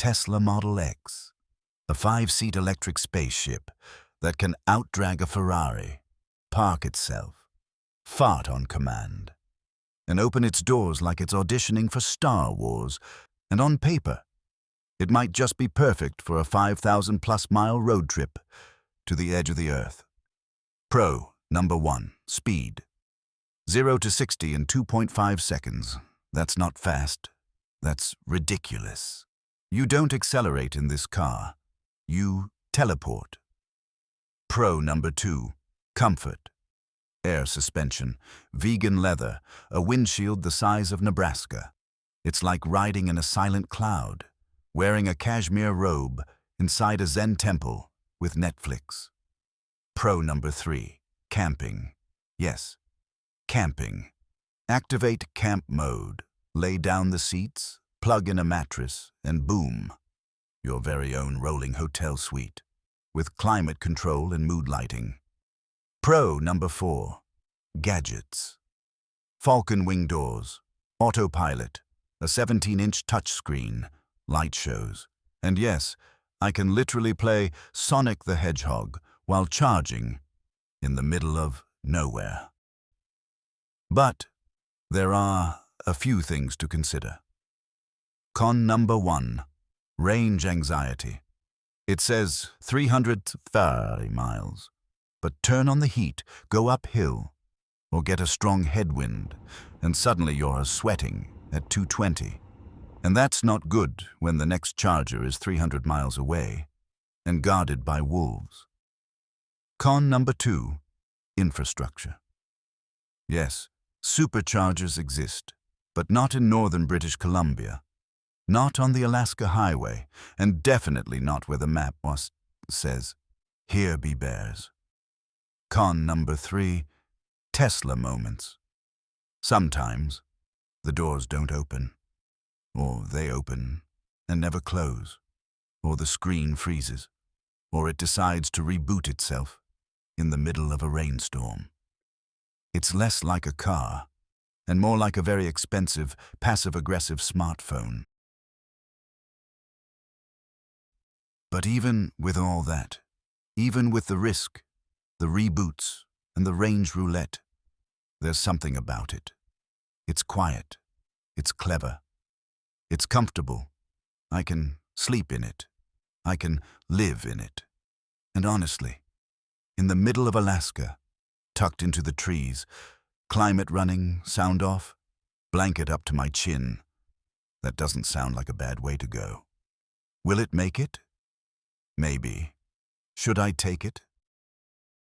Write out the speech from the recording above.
Tesla Model X, a 5-seat electric spaceship that can outdrag a Ferrari, park itself, fart on command, and open its doors like it's auditioning for Star Wars, and on paper, it might just be perfect for a 5,000+ mile road trip to the edge of the Earth. Pro number 1, speed. 0 to 60 in 2.5 seconds. That's not fast. That's ridiculous. You don't accelerate in this car. You teleport. Pro number 2, comfort. Air suspension, vegan leather, a windshield the size of Nebraska. It's like riding in a silent cloud, wearing a cashmere robe inside a Zen temple with Netflix. Pro number 3, camping. Yes, camping. Activate camp mode, lay down the seats, plug in a mattress, and boom, your very own rolling hotel suite with climate control and mood lighting. Pro number 4, gadgets. Falcon wing doors, autopilot, a 17-inch touchscreen, light shows, and yes, I can literally play Sonic the Hedgehog while charging in the middle of nowhere. But there are a few things to consider. Con number 1, range anxiety. It says 330 miles, but turn on the heat, go uphill, or get a strong headwind, and suddenly you're sweating at 220. And that's not good when the next charger is 300 miles away and guarded by wolves. Con number 2, infrastructure. Yes, superchargers exist, but not in northern British Columbia, not on the Alaska Highway, and definitely not where the map says, "Here be bears." Con number 3, Tesla moments. Sometimes the doors don't open, or they open and never close, or the screen freezes, or it decides to reboot itself in the middle of a rainstorm. It's less like a car and more like a very expensive, passive-aggressive smartphone. But even with all that, even with the risk, the reboots, and the range roulette, there's something about it. It's quiet. It's clever. It's comfortable. I can sleep in it. I can live in it. And honestly, in the middle of Alaska, tucked into the trees, climate running, sound off, blanket up to my chin, that doesn't sound like a bad way to go. Will it make it? Maybe. Should I take it?